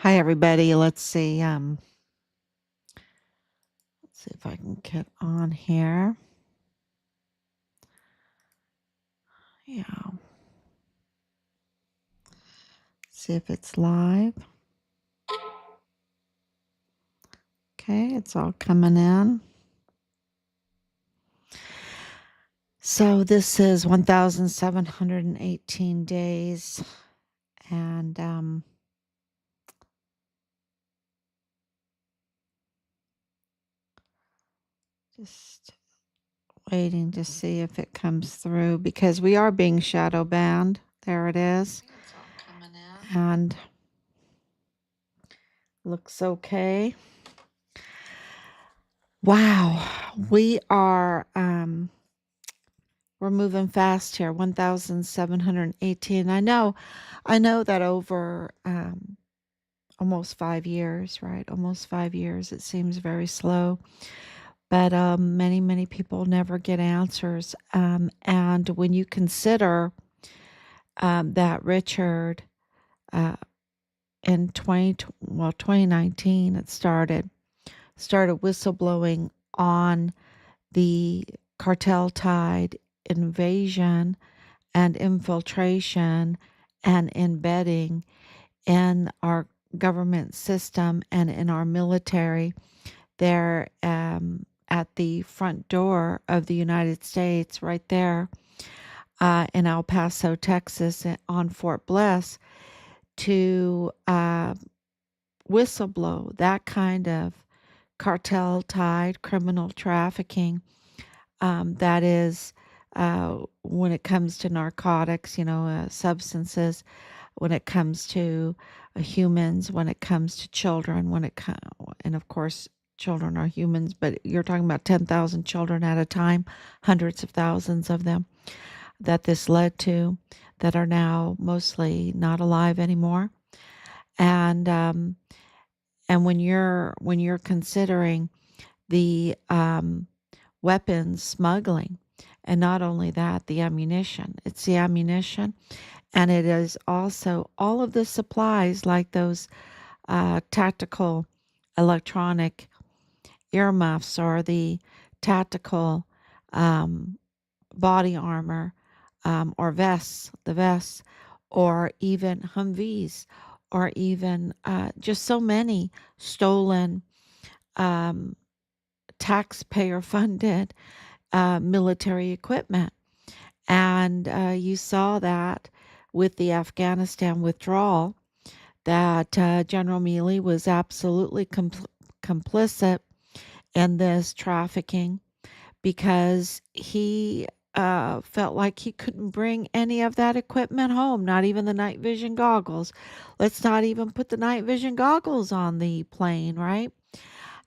Hi, everybody. Let's see if I can get on here. Yeah. See if it's live. Okay, it's all coming in. So this is 1,718 days, and just waiting to see if it comes through because we are being shadow banned. There it is. It's all coming in. And looks okay. Wow, we are we're moving fast here. 1,718. I know that over almost 5 years, right? Almost 5 years. It seems very slow, but many people never get answers. And when you consider that Richard in 2019, it started whistleblowing on the cartel tide invasion and infiltration and embedding in our government system and in our military there at the front door of the United States, right there in El Paso, Texas, on Fort Bliss, to whistleblow that kind of cartel tied criminal trafficking that is when it comes to narcotics, substances, when it comes to humans, when it comes to children, and of course, children are humans, but you're talking about 10,000 children at a time, hundreds of thousands of them that this led to that are now mostly not alive anymore. And when you're considering the weapons smuggling, and not only that, the ammunition. It's the ammunition, and it is also all of the supplies like those tactical electronic earmuffs or the tactical um, body armor or the vests, or even Humvees, or even just so many stolen um, taxpayer funded military equipment. And you saw that with the Afghanistan withdrawal, that General Milley was absolutely complicit in this trafficking because he felt like he couldn't bring any of that equipment home, not even the night vision goggles. Let's not even put the night vision goggles on the plane, right?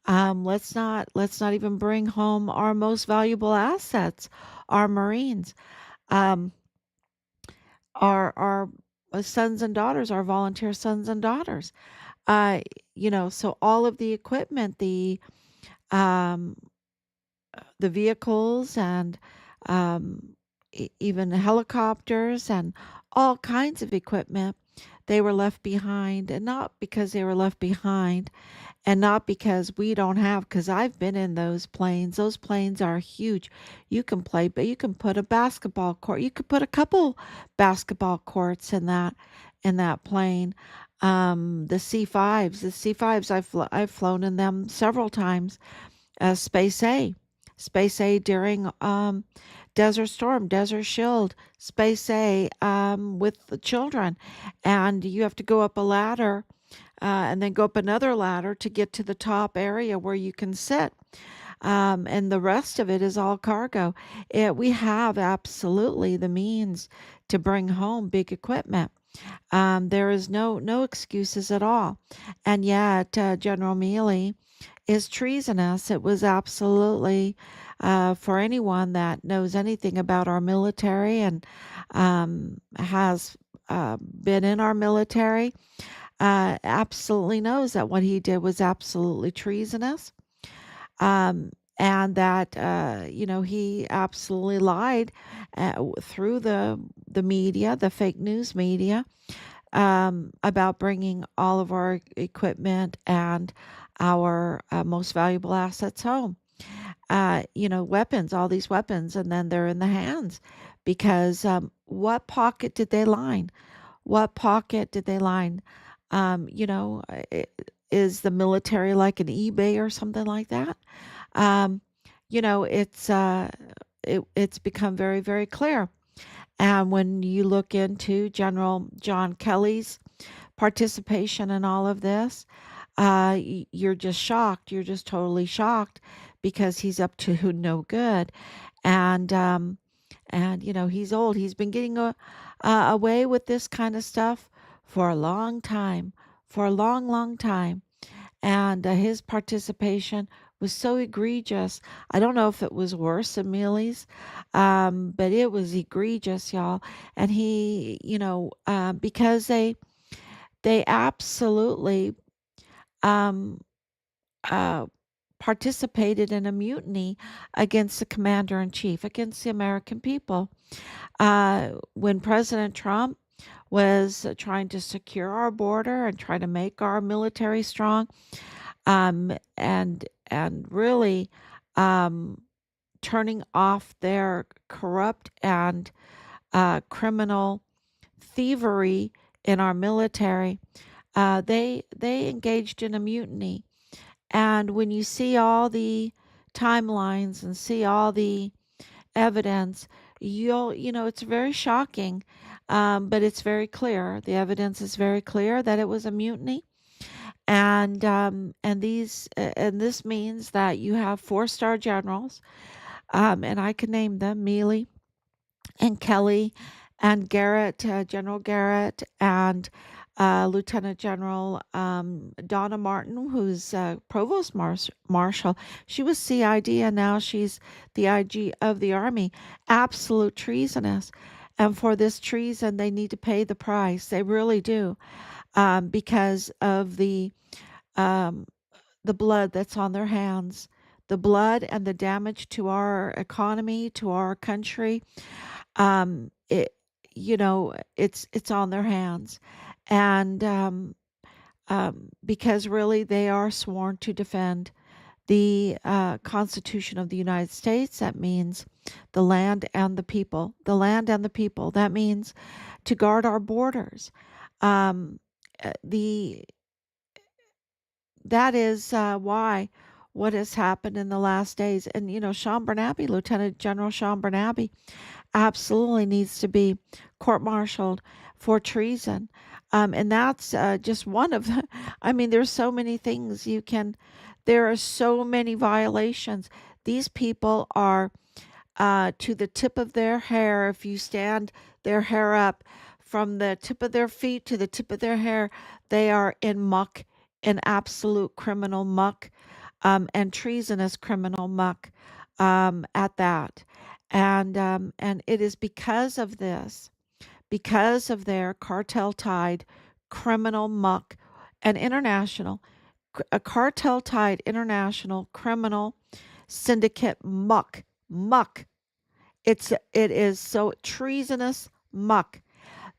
Let's not even bring home our most valuable assets, our Marines, um, our sons and daughters, our volunteer sons and daughters. Uh, so all of the equipment, um, the vehicles, and um, even helicopters and all kinds of equipment, they were left behind, and not because they were left behind and not because we don't have, because I've been in those planes. Those planes are huge. You can play, but you can put a basketball court. You could put a couple basketball courts in that plane. The C5s, I've flown in them several times. Space A, during Desert Storm, Desert Shield, Space A with the children, and you have to go up a ladder and then go up another ladder to get to the top area where you can sit. And the rest of it is all cargo. We have absolutely the means to bring home big equipment. There is no excuses at all. And yet, General Milley is treasonous. It was absolutely, for anyone that knows anything about our military and has been in our military, absolutely knows that what he did was absolutely treasonous. And that he absolutely lied through the media, the fake news media, about bringing all of our equipment and our most valuable assets home. Weapons, all these weapons, and then they're in the hands because what pocket did they line? What pocket did they line? Is the military like an eBay or something like that? Um, it's become very, very clear. And when you look into General John Kelly's participation in all of this, you're just shocked. You're just totally shocked because he's up to no good. And he's old. He's been getting away with this kind of stuff for a long time, for a long, long time. And his participation was so egregious. I don't know if it was worse than Mealy's, but it was egregious, y'all. And he, because they absolutely um, uh, participated in a mutiny against the commander in chief, against the American people. When President Trump was trying to secure our border and try to make our military strong, and really um, turning off their corrupt and criminal thievery in our military, they engaged in a mutiny. And when you see all the timelines and see all the evidence, it's very shocking, but it's very clear. The evidence is very clear that it was a mutiny, and this means that you have four-star generals, and I can name them: Mealy and Kelly and Garrett, General Garrett, and Lieutenant General Donna Martin, who's Provost Marshal. She was CID and now she's the IG of the Army. Absolute treasonous. And for this treason, they need to pay the price. They really do, because of um, the blood that's on their hands, the blood and the damage to our economy, to our country. It's on their hands, and because really they are sworn to defend the Constitution of the United States. That means the land and the people. The land and the people. That means to guard our borders. Um, the That is why what has happened in the last days, and Sean Bernabe, Lieutenant General Sean Bernabe, absolutely needs to be court-martialed for treason. And that's just one of the, I mean, there's so many things there are so many violations. These people are to the tip of their hair. If you stand their hair up from the tip of their feet to the tip of their hair, they are in muck, in absolute criminal muck, and treasonous criminal muck at that. And it is because of this, because of their cartel tied criminal muck and a cartel tied international criminal syndicate muck. It is so treasonous muck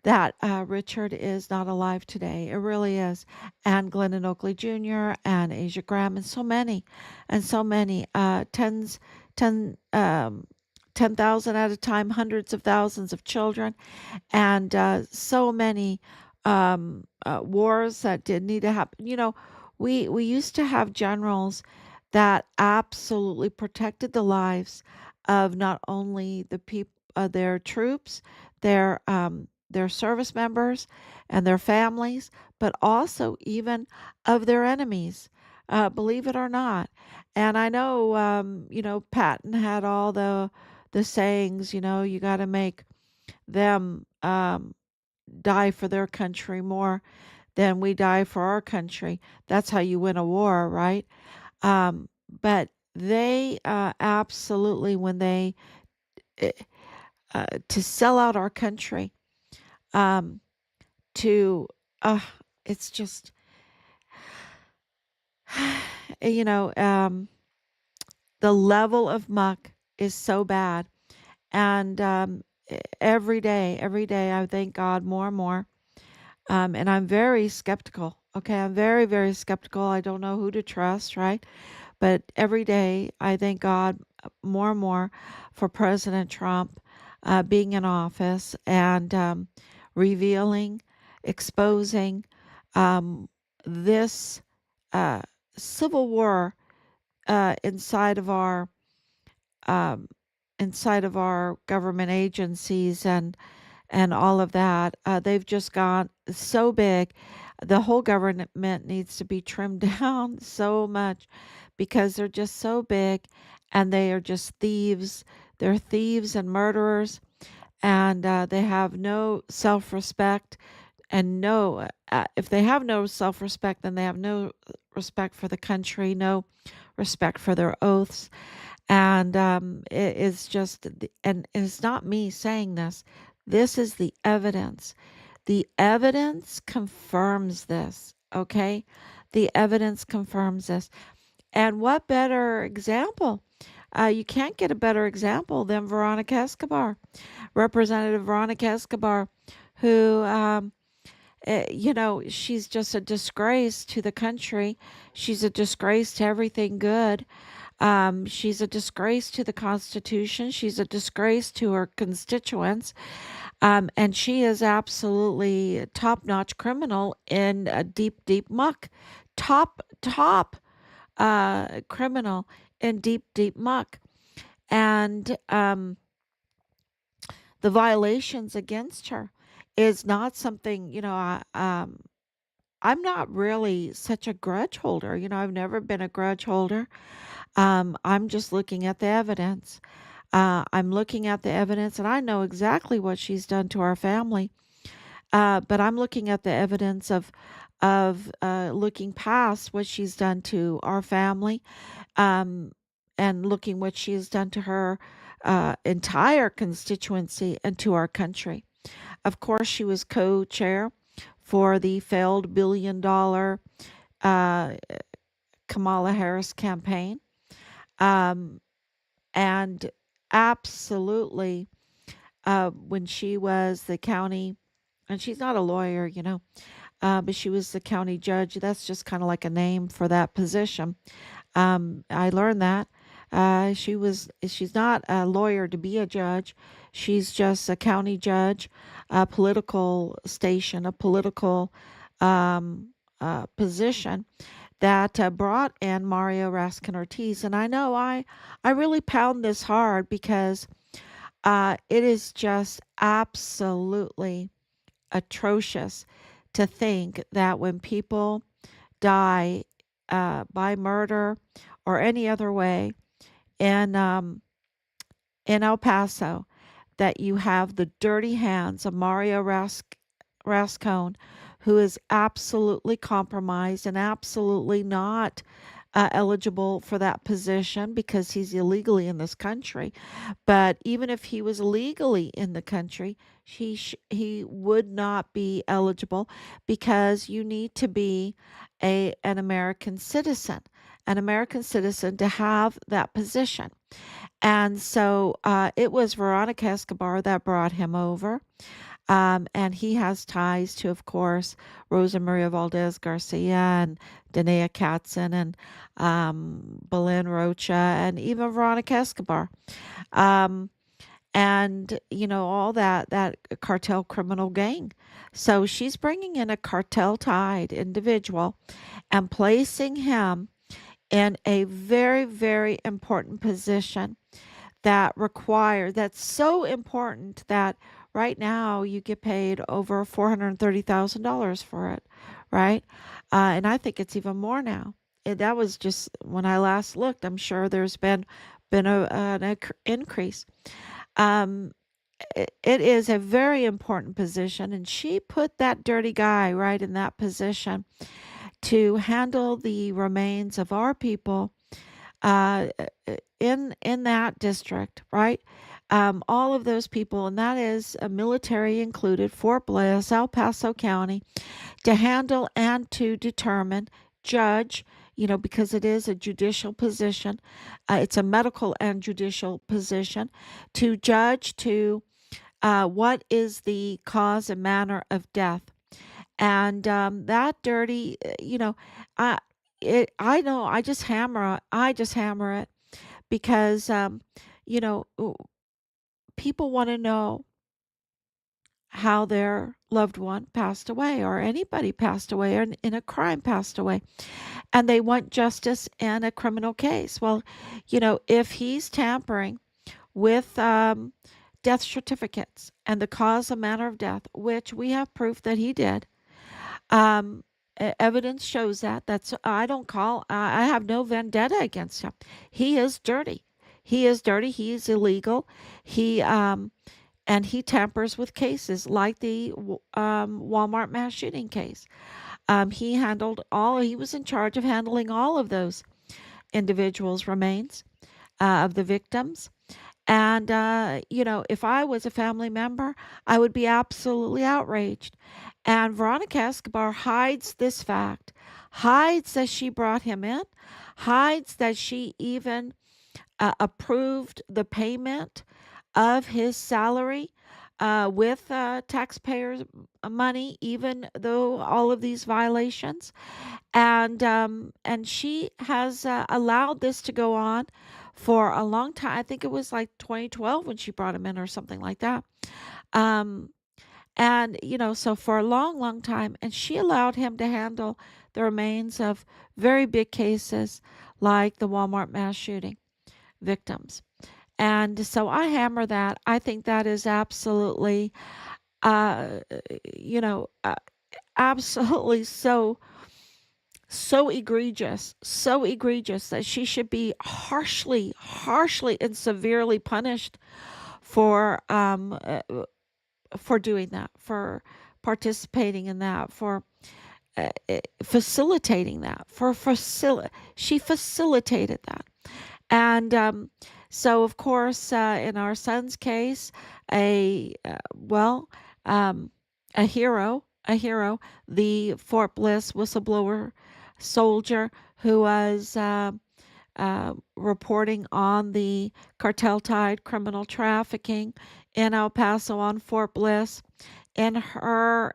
that Richard is not alive today. It really is. And Glennon Oakley Jr. and Asia Graham and so many, ten, 10,000 at a time, hundreds of thousands of children, and so many wars that did need to happen. We used to have generals that absolutely protected the lives of not only their troops, their service members, and their families, but also even of their enemies. Believe it or not. And I know, Patton had all the sayings. You got to make them die for their country more than we die for our country. That's how you win a war, right? But they absolutely, when they eh, to sell out our country, um, to it's just you know the level of muck is so bad, and every day, I thank God more and more And I'm very skeptical. Okay, I'm very, very skeptical. I don't know who to trust, right? But every day I thank God more and more for President Trump being in office and revealing, exposing um, this uh, civil war inside of um, our government agencies and all of that. They've just gone so big. The whole government needs to be trimmed down so much because they're just so big and they are just thieves. They're thieves and murderers, and they have no self respect. And no, if they have no self respect, then they have no respect for the country, no respect for their oaths. And it is just, and it's not me saying this, this is the evidence. The evidence confirms this, okay? The evidence confirms this. And what better example? You can't get a better example than Veronica Escobar, Representative Veronica Escobar, who, she's just a disgrace to the country. She's a disgrace to everything good. She's a disgrace to the Constitution. She's a disgrace to her constituents. And she is absolutely a top-notch criminal in a deep, deep muck. Top criminal in deep, deep muck. And the violations against her is not something, I'm not really such a grudge holder. I've never been a grudge holder. I'm just looking at the evidence. I'm looking at the evidence, and I know exactly what she's done to our family. But I'm looking at the evidence of looking past what she's done to our family, um, and looking what she has done to her entire constituency and to our country. Of course, she was co-chair for the failed $1 billion uh, Kamala Harris campaign. Um, and absolutely, when she was the county, and she's not a lawyer, but she was the county judge. That's just kind of like a name for that position. I learned that. She's not a lawyer to be a judge. She's just a county judge, a political station, a political position that brought in Mario Raskin Ortiz. And I know I really pound this hard because it is just absolutely atrocious to think that when people die by murder or any other way in in El Paso, that you have the dirty hands of Rascone, who is absolutely compromised and absolutely not eligible for that position because he's illegally in this country. But even if he was legally in the country, he would not be eligible because you need to be an American citizen to have that position. And so it was Veronica Escobar that brought him over. And he has ties to, of course, Rosa Maria Valdez Garcia and Danae Katzen and Belen Rocha and even Veronica Escobar. Um, and all that cartel criminal gang. So she's bringing in a cartel tied individual and placing him in a very, very important position that's so important that right now you get paid over $430,000 for it, right? And I think it's even more now. That was just when I last looked. I'm sure there's been an increase. Um, it is a very important position, and she put that dirty guy right in that position to handle the remains of our people uh, in that district, right? All of those people, and that is military included, Fort Bliss, El Paso County, to handle and to determine, judge, because it is a judicial position. It's a medical and judicial position to judge to what is the cause and manner of death. And that dirty, I I know I just hammer it because you know people want to know how their loved one passed away, or anybody passed away, or in a crime passed away, and they want justice in a criminal case. Well, if he's tampering with death certificates and the cause and manner of death, which we have proof that he did. Um, Evidence shows that. I don't call. I have no vendetta against him. He is dirty. He is dirty. He is illegal. He and he tampers with cases like the Walmart mass shooting case. He was in charge of handling all of those individuals' remains of the victims. And, if I was a family member, I would be absolutely outraged. And Veronica Escobar hides this fact, hides that she brought him in, hides that she even approved the payment of his salary with taxpayers' money, even though all of these violations. And she has allowed this to go on for a long time. I think it was like 2012 when she brought him in or something like that. Um, and so for a long, long time, and she allowed him to handle the remains of very big cases like the Walmart mass shooting victims. And so I hammer that. I think that is absolutely, uh, you know, uh, absolutely so egregious that she should be harshly and severely punished for doing that, for participating in that, for facilitating that, she facilitated that. And so, of course, in our son's case, a well, a hero, the Fort Bliss whistleblower soldier who was reporting on the cartel tied criminal trafficking in El Paso on Fort Bliss in her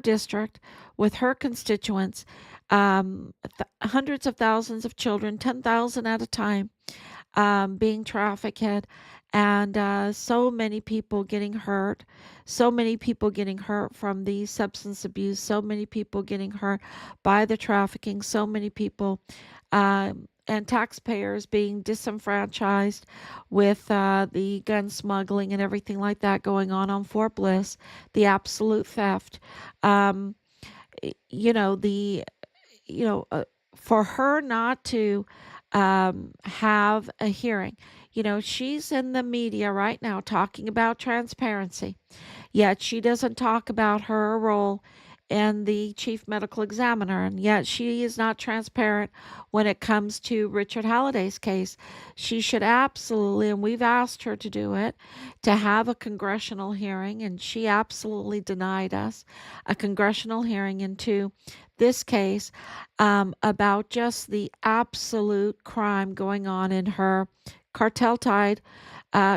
district with her constituents, hundreds of thousands of children, 10,000 at a time, being trafficked, and so many people getting hurt, so many people getting hurt from the substance abuse, so many people getting hurt by the trafficking, so many people and taxpayers being disenfranchised with the gun smuggling and everything like that going on Fort Bliss, the absolute theft. Um, the you know, uh, for her not to have a hearing. She's in the media right now talking about transparency, yet she doesn't talk about her role in the chief medical examiner, and yet she is not transparent when it comes to Richard Halliday's case. She should absolutely, and we've asked her to do it, to have a congressional hearing, and she absolutely denied us a congressional hearing into this case about just the absolute crime going on in her cartel tied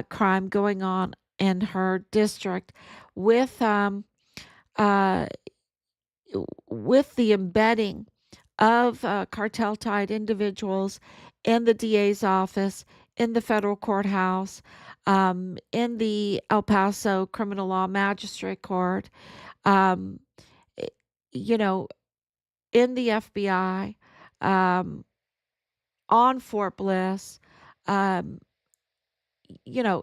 crime going on in her district with uh, with the embedding of cartel tied individuals in the DA's office, in the federal courthouse, in the El Paso Criminal Law Magistrate Court, um, i- you know, in the FBI, um, on Fort Bliss, um,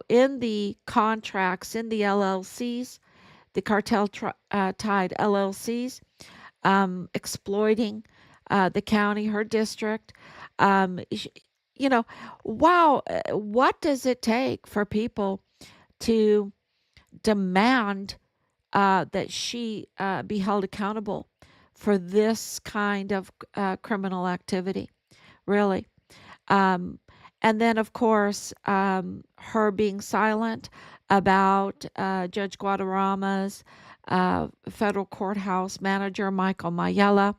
in the contracts, in the LLCs, the tied LLCs, exploiting the county, her district. Um, sh- you know, wow, what does it take for people to demand that she be held accountable for this kind of criminal activity? Really. Um, and then, of course, her being silent about Judge Guadarrama's federal courthouse manager, Michael Mayella,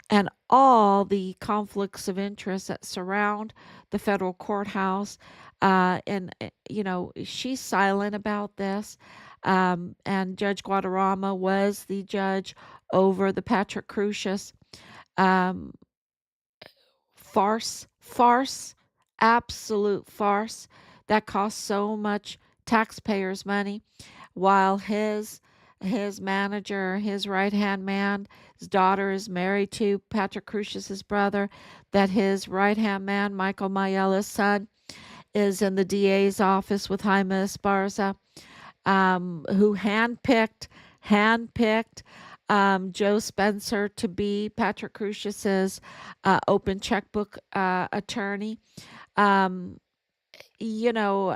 and all the conflicts of interest that surround the federal courthouse. And she's silent about this. And Judge Guadarrama was the judge over the Patrick Crucius um, farce, absolute farce that cost so much taxpayers' money, while his manager, his right-hand man, his daughter is married to Patrick Crucius's brother, that his right-hand man, Michael Maiella's son, is in the DA's office with Jaime Esparza, who handpicked Joe Spencer to be Patrick Crucius's open checkbook attorney. Um, you know,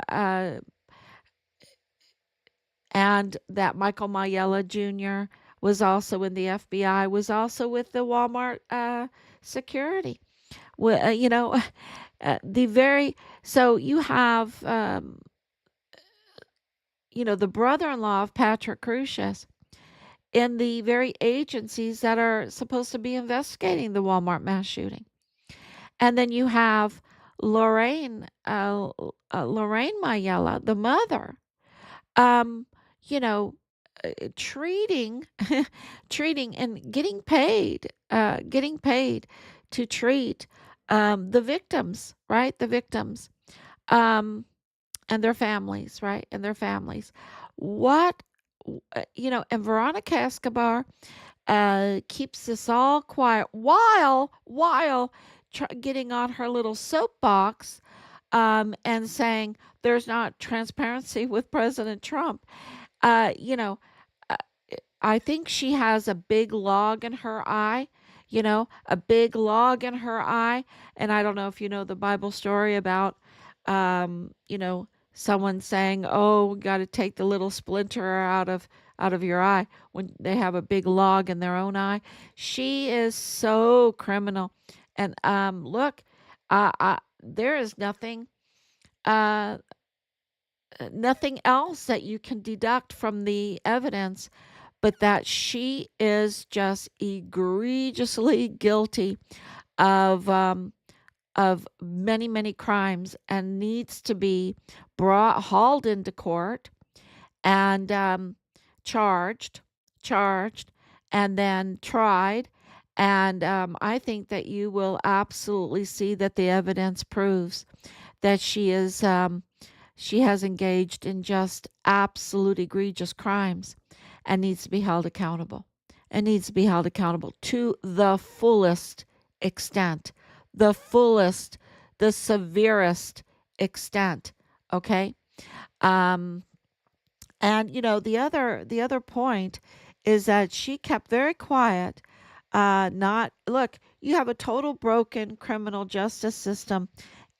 and that Michael Maiella Jr. was also in the FBI, was also with the Walmart security. Well, the very so you have the brother-in-law of Patrick Crucius in the very agencies that are supposed to be investigating the Walmart mass shooting. And then you have Lorraine Mayella, the mother, um, you know, treating, treating and getting paid to treat the victims, right? The victims, um, and their families, right? And their families. What, and Veronica Escobar keeps this all quiet while getting on her little soapbox and saying there's not transparency with President Trump. Uh, you know, uh, I think she has a big log in her eye, a big log in her eye. And I don't know if you know the Bible story about, someone saying, "Oh, we got to take the little splinter out of your eye," when they have a big log in their own eye. She is so criminal. And look, there is uh, nothing else that you can deduct from the evidence but that she is just egregiously guilty of many, many crimes and needs to be hauled into court and charged, charged, and then tried. And I think that you will absolutely see that the evidence proves that she has engaged in just absolute egregious crimes and needs to be held accountable. And needs to be held accountable to the fullest extent, the fullest, the severest extent. Okay. Um, and the other point is that she kept very quiet. Not look, you have a total broken criminal justice system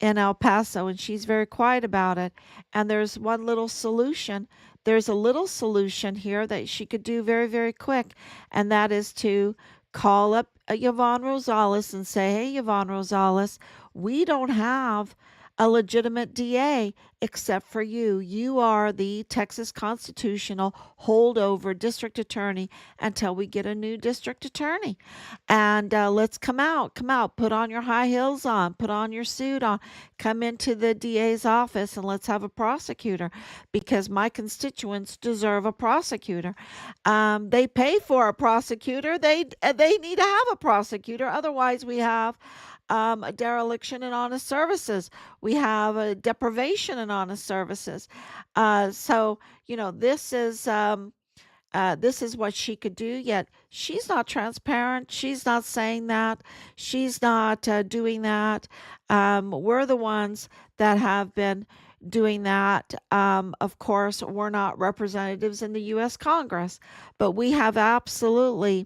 in El Paso, and she's very quiet about it. And there's one little solution. There's a little solution here that she could do very, very quick, and that is to call up Yvonne Rosales and say, "Hey, Yvonne Rosales, we don't have a legitimate DA except for you. You are the Texas constitutional holdover district attorney until we get a new district attorney. And let's come out, put on your high heels on, put on your suit on, come into the DA's office and let's have a prosecutor because my constituents deserve a prosecutor. They pay for a prosecutor. They need to have a prosecutor. Otherwise, we have a dereliction in honest services. We have a deprivation in honest services. So this is what she could do. Yet she's not transparent. She's not saying that. She's not doing that. We're the ones that have been doing that. Of course, we're not representatives in the U.S. Congress, but we have absolutely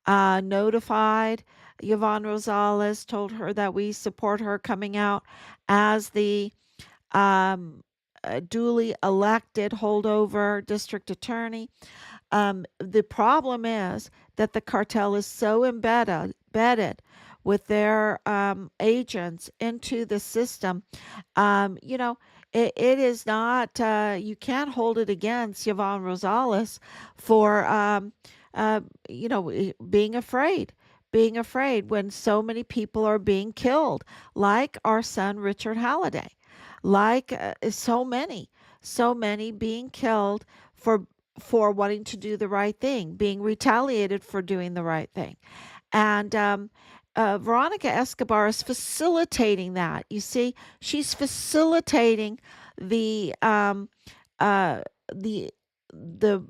notified Yvonne Rosales, told her that we support her coming out as the um, duly elected holdover district attorney. The problem is that the cartel is so embedded with their agents into the system. Um, you know, it is not, you can't hold it against Yvonne Rosales for, being afraid when so many people are being killed, like our son Richard Halliday, like so many being killed for for wanting to do the right thing, being retaliated for doing the right thing. And Veronica Escobar is facilitating that. You see, she's facilitating the uh, the the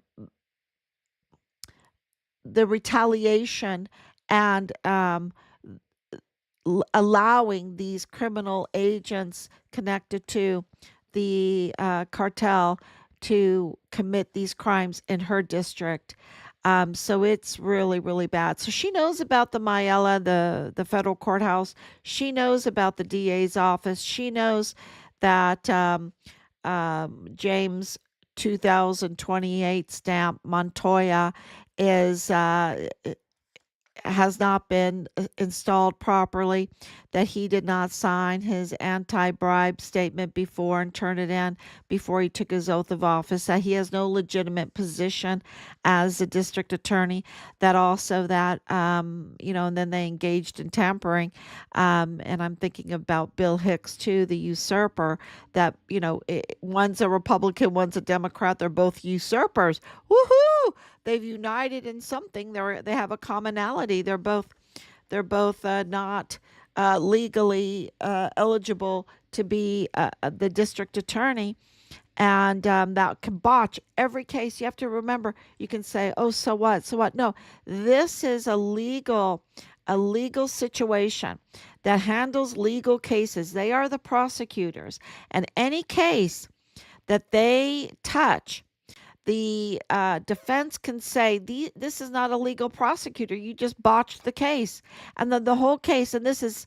the retaliation and allowing these criminal agents connected to the cartel to commit these crimes in her district. So it's really, really bad. So she knows about the Mayella, the federal courthouse. She knows about the DA's office. She knows that James 2028 stamp Montoya is has not been installed properly, that he did not sign his anti-bribe statement before and turn it in before he took his oath of office, that he has no legitimate position as a district attorney, that also that and then they engaged in tampering, and I'm thinking about Bill Hicks too, the usurper, that one's a Republican, one's a Democrat, they're both usurpers. Woohoo! They've united in something. They have a commonality. They're both not legally eligible to be the district attorney, and that can botch every case. You have to remember. You can say, "Oh, so what? So what?" No, this is a legal situation that handles legal cases. They are the prosecutors, and any case that they touch, the defense can say, this is not a legal prosecutor. You just botched the case. And then the whole case, and this is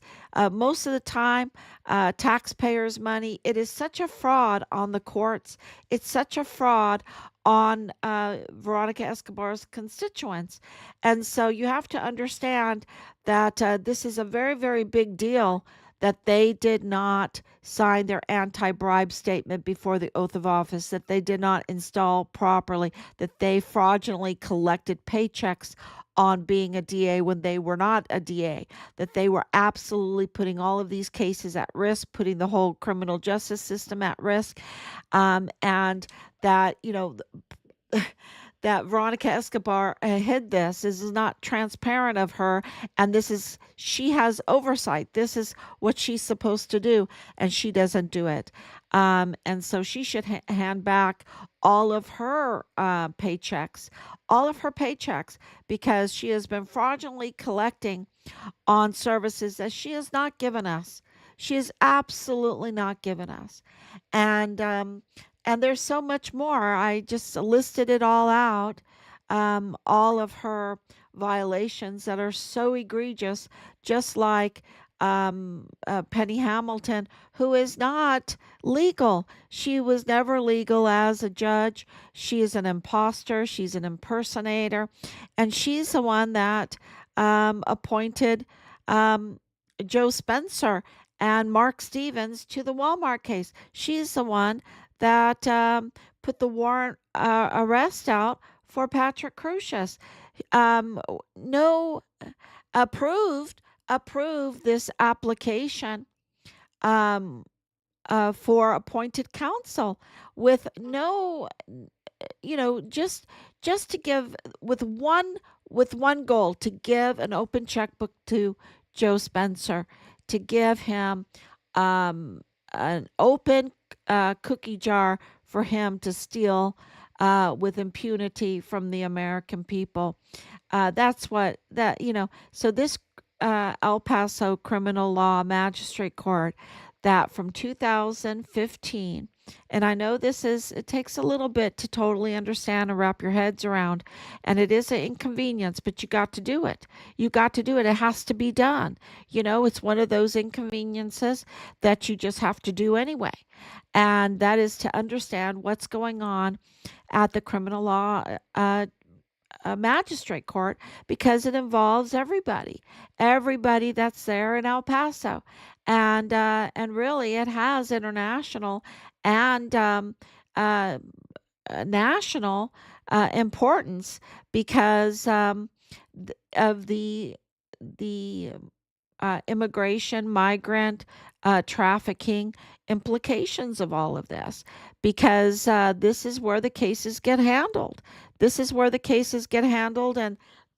most of the time taxpayers' money. It is such a fraud on the courts. It's such a fraud on Veronica Escobar's constituents. And so you have to understand that this is a very, very big deal, that they did not sign their anti bribe statement before the oath of office, that they did not install properly, that they fraudulently collected paychecks on being a DA when they were not a DA, that they were absolutely putting all of these cases at risk, putting the whole criminal justice system at risk, and that, that Veronica Escobar hid this. This is not transparent of her, and she has oversight. This is what she's supposed to do, and she doesn't do it. And so she should hand back all of her paychecks, because she has been fraudulently collecting on services that she has not given us. She has absolutely not given us. And there's so much more. I just listed it all out. All of her violations that are so egregious, just like Penny Hamilton, who is not legal. She was never legal as a judge. She is an imposter. She's an impersonator. And she's the one that appointed um, Joe Spencer and Mark Stevens to the Walmart case. She's the one that put the warrant arrest out for Patrick Crucius. No, approved approved this application um, for appointed counsel with no, just to give, with one goal, to give an open checkbook to Joe Spencer, to give him an open cookie jar for him to steal with impunity from the American people. That's what that So this El Paso Criminal Law Magistrate Court, that from 2015, and I know it takes a little bit to totally understand and wrap your heads around, and it is an inconvenience, but you got to do it. You got to do it. It has to be done. It's one of those inconveniences that you just have to do anyway. And that is to understand what's going on at the criminal law magistrate court, because it involves everybody that's there in El Paso, and really it has international and uh, national importance, because of the immigration, migrant, trafficking implications of all of this, because this is where the cases get handled. This is where the cases get handled,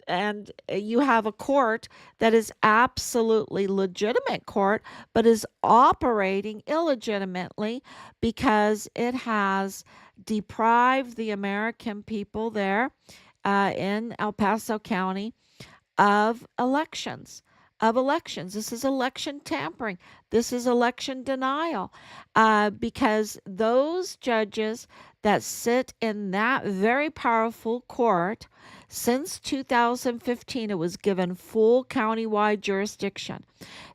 and you have a court that is absolutely legitimate court, but is operating illegitimately because it has deprived the American people there in El Paso County of elections. Of elections. This is election tampering. This is election denial. Because those judges that sit in that very powerful court, since 2015, it was given full countywide jurisdiction.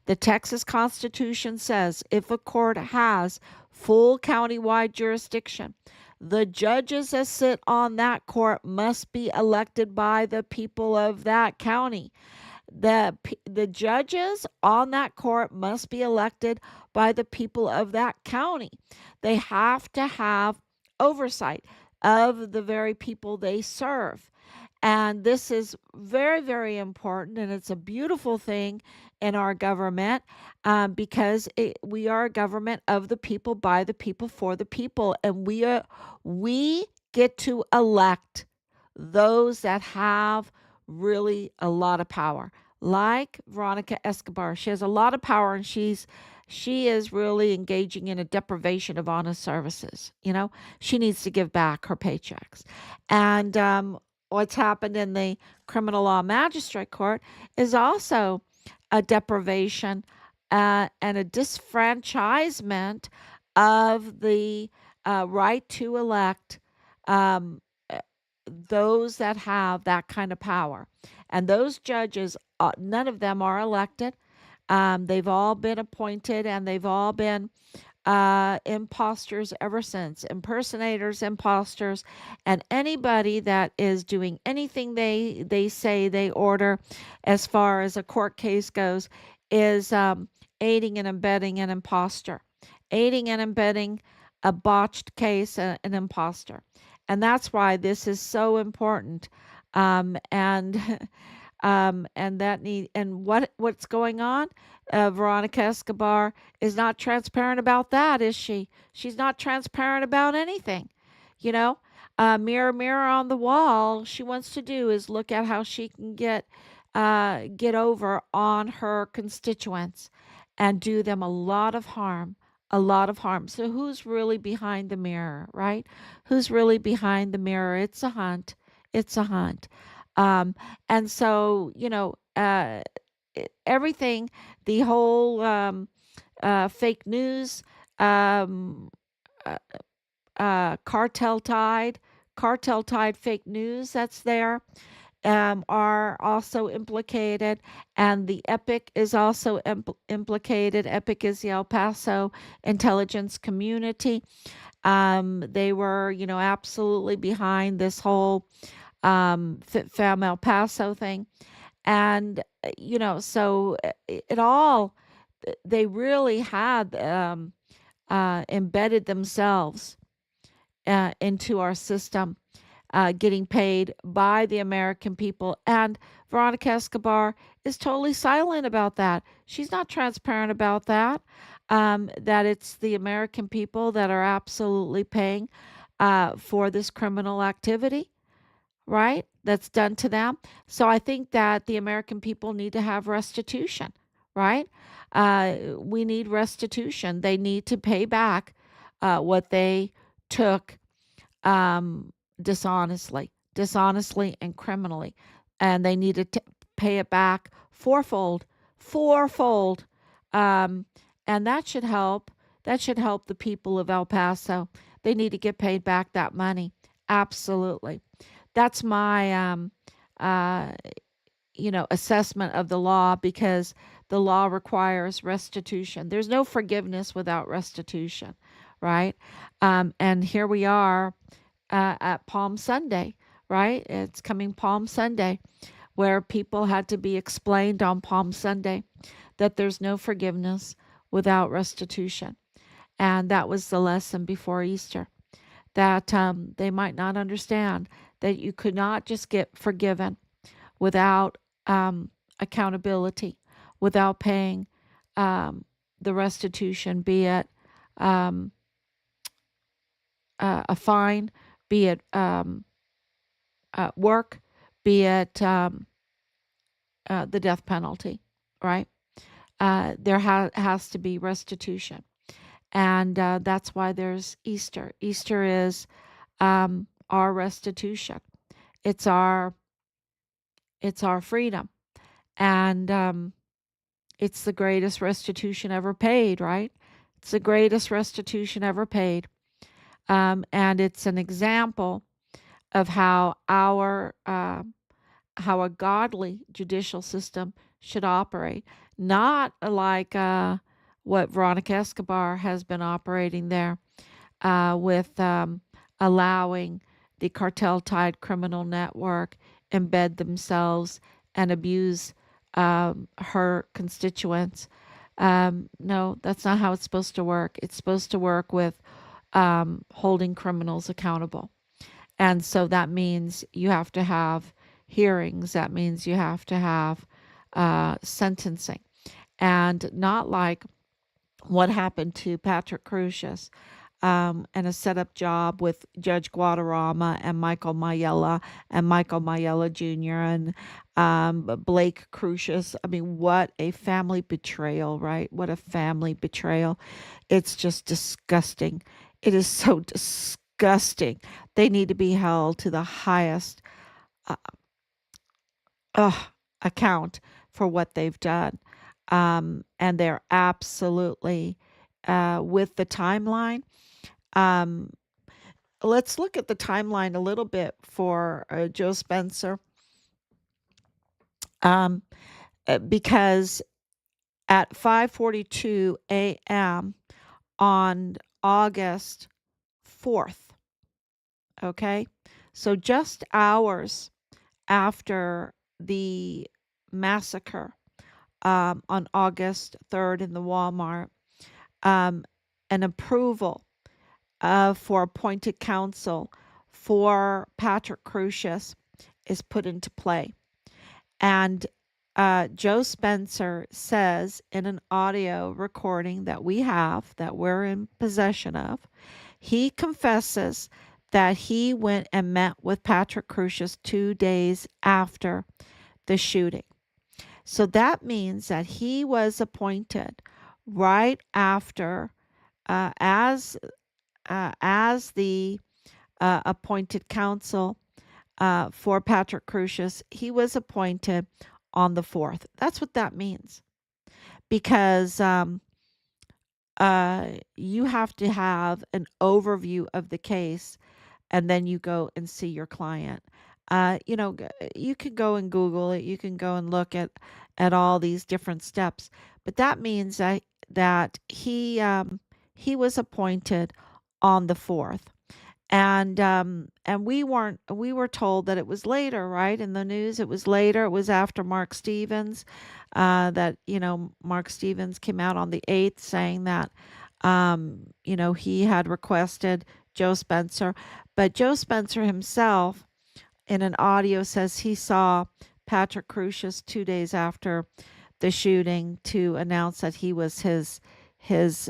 The Texas Constitution says if a court has full countywide jurisdiction, the judges that sit on that court must be elected by the people of that county. The judges on that court must be elected by the people of that county. They have to have oversight of the very people they serve. And this is very, very important, and it's a beautiful thing in our government, because we are a government of the people, by the people, for the people, and we get to elect those that have really a lot of power. Like Veronica Escobar, she has a lot of power, and she is really engaging in a deprivation of honest services. She needs to give back her paychecks, and what's happened in the criminal law magistrate court is also a deprivation and a disfranchisement of the right to elect um, uh, those that have that kind of power. And those judges, none of them are elected. They've all been appointed, and they've all been imposters ever since, impersonators, imposters, and anybody that is doing anything they say they order, as far as a court case goes, is aiding and abetting an imposter, aiding and abetting a botched case, an imposter, and that's why this is so important. And and that need and what's going on. Veronica Escobar is not transparent about that, is she? She's not transparent about anything. You know, mirror, mirror on the wall. She wants to do is look at how she can get over on her constituents and do them a lot of harm. A lot of harm. So who's really behind the mirror, right? Who's really behind the mirror? It's a hunt. It's a hunt. Um, and so, everything, the whole fake news, um, uh, cartel tied fake news that's there, are also implicated, and the Epic is also implicated. Epic is the El Paso intelligence community. They were, absolutely behind this whole Fit Fam El Paso thing. And, so it all, they really had embedded themselves into our system, getting paid by the American people. And Veronica Escobar is totally silent about that. She's not transparent about that, that it's the American people that are absolutely paying for this criminal activity, right? That's done to them. So I think that the American people need to have restitution, right? We need restitution. They need to pay back what they took um, dishonestly and criminally, and they need to pay it back fourfold, fourfold, um, and that should help. That should help the people of El Paso. They need to get paid back that money. Absolutely. That's my uh, assessment of the law, because the law requires restitution. There's no forgiveness without restitution, right? And here we are at Palm Sunday, right? It's coming Palm Sunday, where people had to be explained on Palm Sunday that there's no forgiveness without restitution. And that was the lesson before Easter, that they might not understand that you could not just get forgiven without accountability, without paying the restitution, be it um, a fine, be it work, be it the death penalty, right? There has to be restitution. And that's why there's Easter. Easter is our restitution. It's our freedom, and it's the greatest restitution ever paid, right? It's the greatest restitution ever paid, and it's an example of how a godly judicial system should operate, not like what Veronica Escobar has been operating there, with allowing the cartel tied criminal network embed themselves and abuse her constituents. No, that's not how it's supposed to work. It's supposed to work with holding criminals accountable. And so that means you have to have hearings. That means you have to have sentencing. And not like what happened to Patrick Crusius, and a setup job with Judge Guadarrama and Michael Mayella Jr. and Blake Crusius. I mean, what a family betrayal, right? What a family betrayal. It's just disgusting. It is so disgusting. They need to be held to the highest uh, account for what they've done. And they're absolutely with the timeline. Um, let's look at the timeline a little bit for Joe Spencer, um, because at 5:42 a.m. on August 4th, okay, so just hours after the massacre on August 3rd in the Walmart, um, an approval for appointed counsel for Patrick Crusius is put into play. And Joe Spencer says in an audio recording that we have, that we're in possession of, he confesses that he went and met with Patrick Crusius 2 days after the shooting. So that means that he was appointed right after, as the appointed counsel for Patrick Crusius. He was appointed on the 4th. That's what that means. Because you have to have an overview of the case, and then you go and see your client. You can go and Google it. You can go and look at all these different steps. But that means that he was appointed on the 4th. And we were told that it was later, right? In the news, it was later. It was after Mark Stevens, that, Mark Stevens came out on the 8th saying that, he had requested Joe Spencer. But Joe Spencer himself, in an audio, says he saw Patrick Crusius 2 days after the shooting to announce that he was his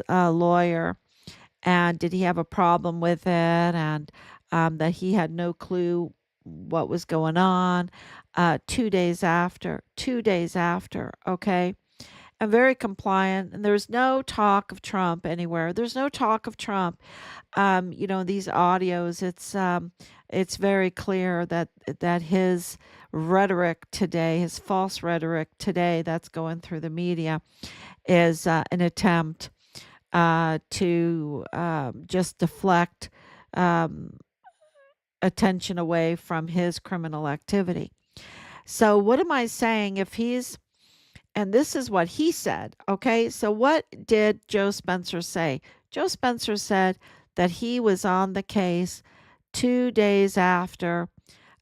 lawyer, and did he have a problem with it, and that he had no clue what was going on. 2 days after, okay, and very compliant. And there's no talk of Trump anywhere. There's no talk of Trump. These audios, it's very clear that his rhetoric today, his false rhetoric today that's going through the media, is an attempt to just deflect attention away from his criminal activity. So what am I saying? And this is what he said, okay? So what did Joe Spencer say? Joe Spencer said that he was on the case 2 days after,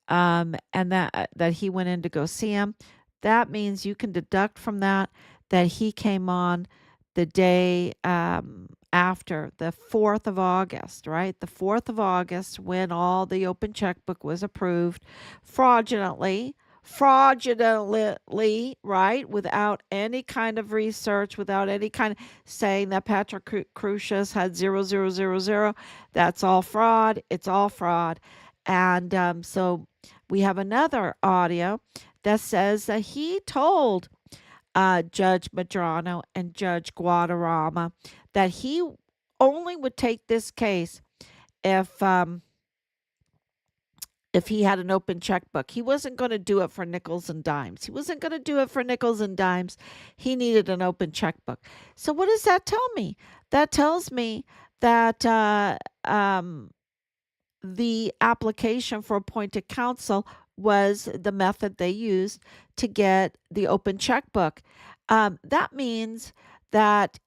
and that he went in to go see him. That means you can deduct from that he came on the day after, the 4th of August, right? The 4th of August, when all the open checkbook was approved fraudulently fraudulently, right, without any kind of research, without any kind of saying that Patrick Crucius had 0000. That's all fraud. It's all fraud. And so we have another audio that says that he told Judge Madrano and Judge Guadarrama that he only would take this case if if he had an open checkbook. He wasn't going to do it for nickels and dimes. He wasn't going to do it for nickels and dimes. He needed an open checkbook. So what does that tell me? That tells me that the application for appointed counsel was the method they used to get the open checkbook. That means that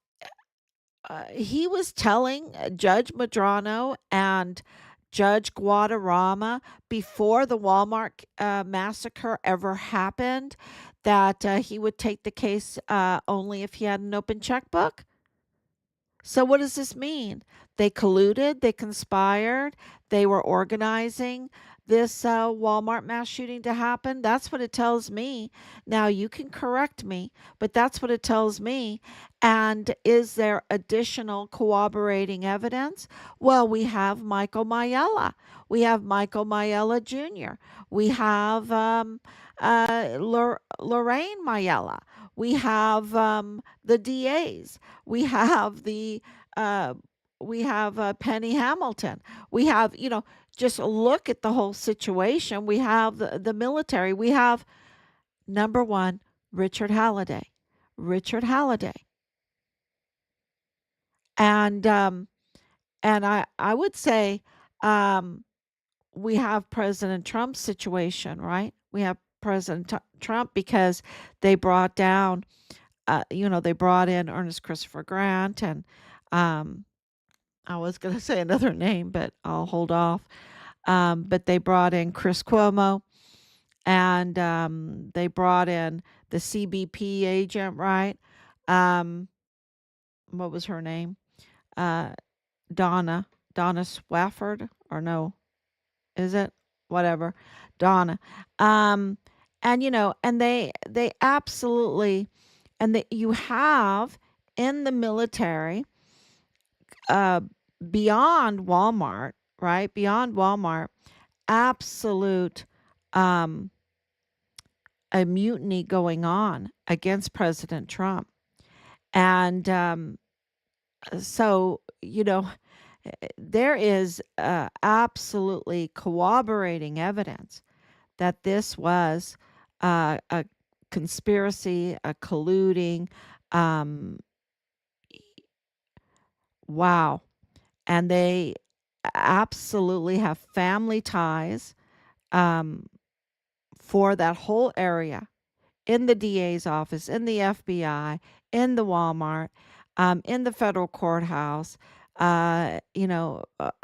he was telling Judge Madrano and Judge Guadarrama before the Walmart massacre ever happened that he would take the case only if he had an open checkbook. So, what does this mean? They colluded, they conspired, they were organizing this Walmart mass shooting to happen. That's what it tells me. Now, you can correct me, but that's what it tells me. And is there additional corroborating evidence? Well, we have Michael Mayella. We have Michael Mayella Jr. We have Lorraine Mayella. We have the DAs. We have the uh, Penny Hamilton. We have, just look at the whole situation. We have the military. We have number one, Richard Halliday. Richard Halliday. And I would say um, we have President Trump's situation, right? We have President Trump because they brought down, they brought in Ernest Christopher Grant and um, I was going to say another name, but I'll hold off. But they brought in Chris Cuomo and they brought in the CBP agent, right? Um, what was her name? Uh, Donna Swafford, or no, is it? Whatever, Donna. Um, and and they absolutely, and that you have in the military, uh, beyond Walmart, right? Beyond Walmart, absolute um, a mutiny going on against President Trump. And so, there is absolutely corroborating evidence that this was a conspiracy, a colluding. Um, wow. And they absolutely have family ties um, for that whole area in the DA's office, in the FBI, in the Walmart, in the federal courthouse. A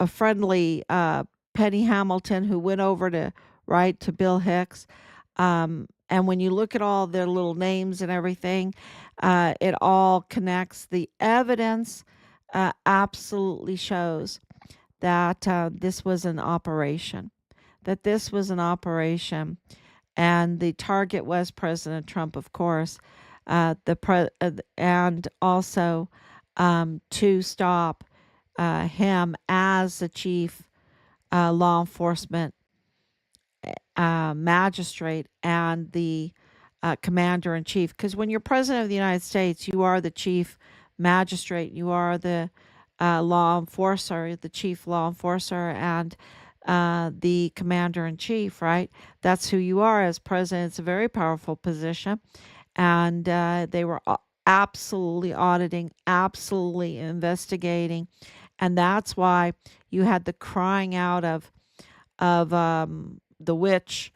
friendly Penny Hamilton who went over to write to Bill Hicks. And when you look at all their little names and everything, it all connects. The evidence absolutely shows that this was an operation, that this was an operation and the target was President Trump, of course, and also to stop him as the chief law enforcement magistrate and the commander in chief. Because when you're president of the United States, you are the chief magistrate, you are the law enforcer, the chief law enforcer, and the commander in chief, right? That's who you are as president. It's a very powerful position. And they were absolutely auditing, absolutely investigating. And that's why you had the crying out of the witch.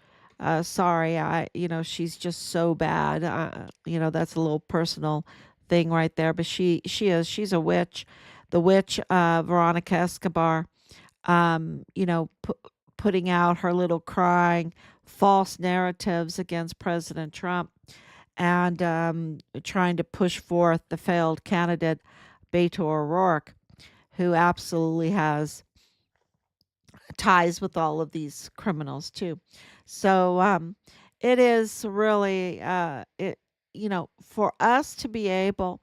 Sorry, she's just so bad. That's a little personal thing right there. But she's a witch. The witch, Veronica Escobar, putting out her little crying false narratives against President Trump and trying to push forth the failed candidate, Beto O'Rourke, who absolutely has ties with all of these criminals too. So, It is really, for us to be able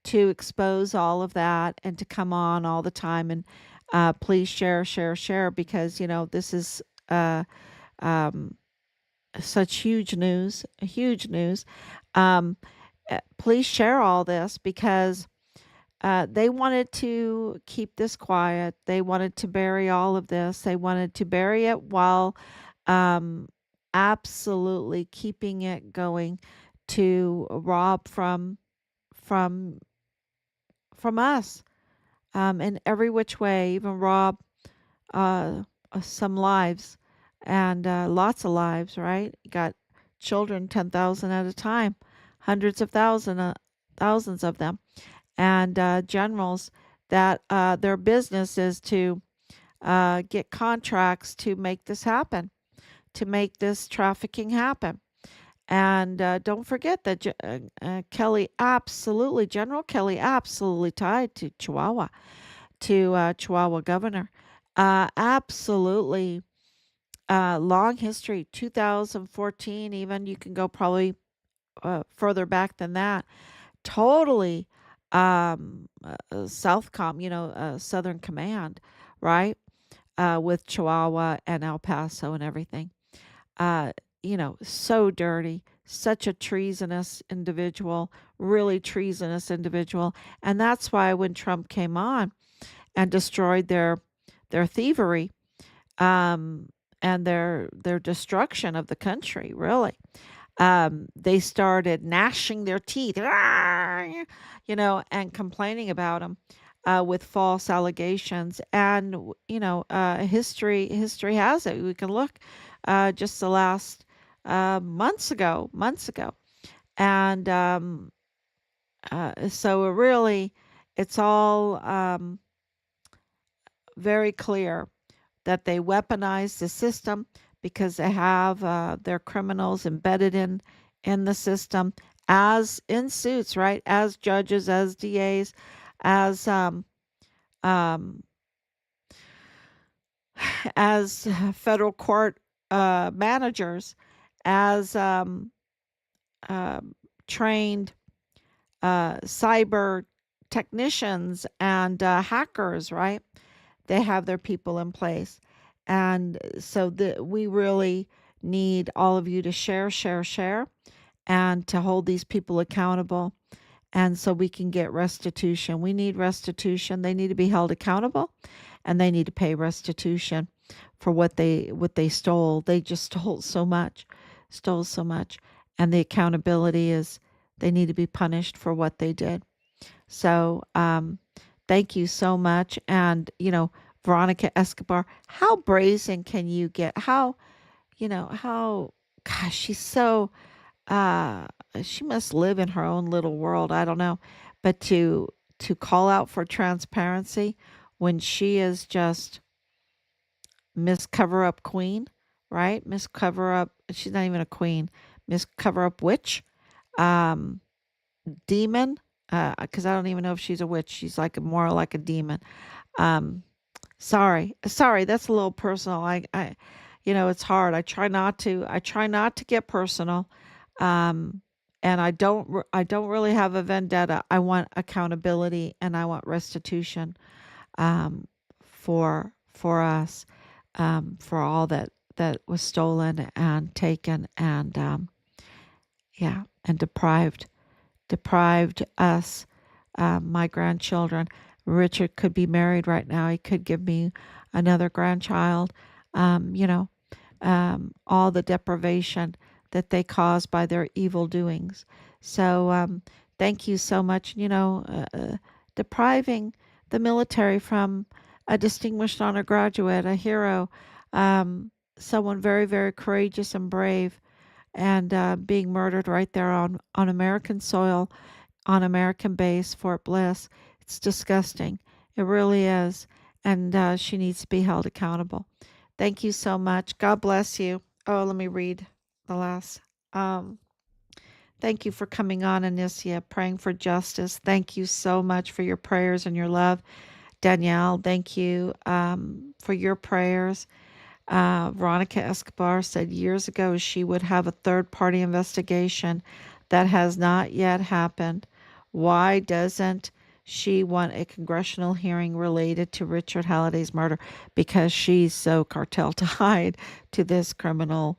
to expose all of that and to come on all the time and please share, share, share because, this is uh, um, such huge news. Um, please share all this because they wanted to keep this quiet. They wanted to bury all of this. They wanted to bury it while um, absolutely keeping it going to rob from from us in every which way, even rob uh, some lives and lots of lives. Right? You got children, 10,000 at a time, hundreds of thousands of them and generals that their business is to get contracts to make this happen, to make this trafficking happen. And don't forget that General Kelly absolutely tied to Chihuahua, to Chihuahua governor. Absolutely long history, 2014, even you can go probably further back than that totally Southcom, Southern Command, right? With Chihuahua and El Paso and everything. Uh, so dirty, such a treasonous individual, really treasonous individual. And that's why when Trump came on and destroyed their thievery, um, and their destruction of the country, really they started gnashing their teeth, and complaining about him with false allegations. And history has it. We can look just the last months ago, and so it really, it's all very clear that they weaponize the system because they have their criminals embedded in the system as in suits, right? As judges, as DAs, as um, as federal court managers, as um, trained cyber technicians and hackers, right? They have their people in place. And so we really need all of you to share, share, share, and to hold these people accountable. And so we can get restitution. We need restitution. They need to be held accountable and they need to pay restitution for what they stole. They just stole so much. And the accountability is they need to be punished for what they did. So, thank you so much. And, Veronica Escobar, how brazen can you get? How, gosh, she's so, uh, she must live in her own little world. I don't know. But to call out for transparency when she is just Miss Cover Up Queen, right? Miss Cover Up, she's not even a queen, Miss Cover Up Witch. Um, demon, because I don't even know if she's a witch. She's like more like a demon. Um, sorry, that's a little personal. It's hard. I try not to get personal. Um, and I don't really have a vendetta. I want accountability and I want restitution, for us, for all that was stolen and taken and, yeah, and deprived us, my grandchildren. Richard could be married right now. He could give me another grandchild. Um, you know, all the deprivation that they cause by their evil doings. So, thank you so much. Depriving the military from a distinguished honor graduate, a hero, someone very, very courageous and brave, and being murdered right there on American soil, on American base, Fort Bliss. It's disgusting. It really is. And she needs to be held accountable. Thank you so much. God bless you. Oh, let me read the last. Um, Thank you for coming on, Anicia, praying for justice. Thank you so much for your prayers and your love. Danielle, thank you for your prayers. Veronica Escobar said years ago she would have a third party investigation. That has not yet happened. Why doesn't she want a congressional hearing related to Richard Halliday's murder? Because she's so cartel tied to this criminal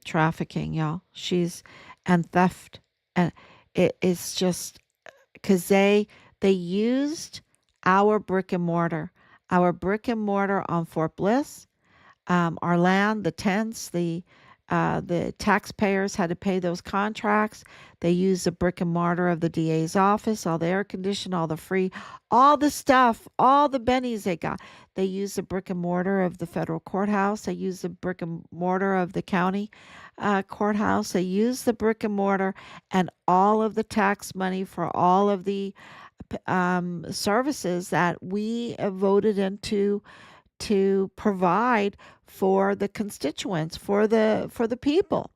trafficking, y'all. She's and theft. And it is just because they used our brick and mortar on Fort Bliss, our land, the tents, the taxpayers had to pay those contracts. They used the brick and mortar of the DA's office, all the air conditioning, all the free, all the stuff, all the bennies they got. They used the brick and mortar of the federal courthouse. They used the brick and mortar of the county courthouse. They used the brick and mortar and all of the tax money for all of the services that we voted into to provide for the constituents, for the people,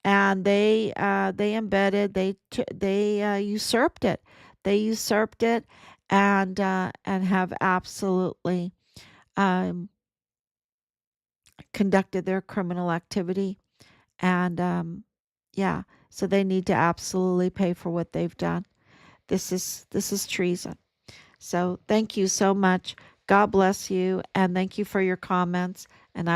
and they embedded, they usurped it, and have absolutely um, conducted their criminal activity, and yeah, so they need to absolutely pay for what they've done. This is treason. So thank you so much. God bless you, and thank you for your comments. And I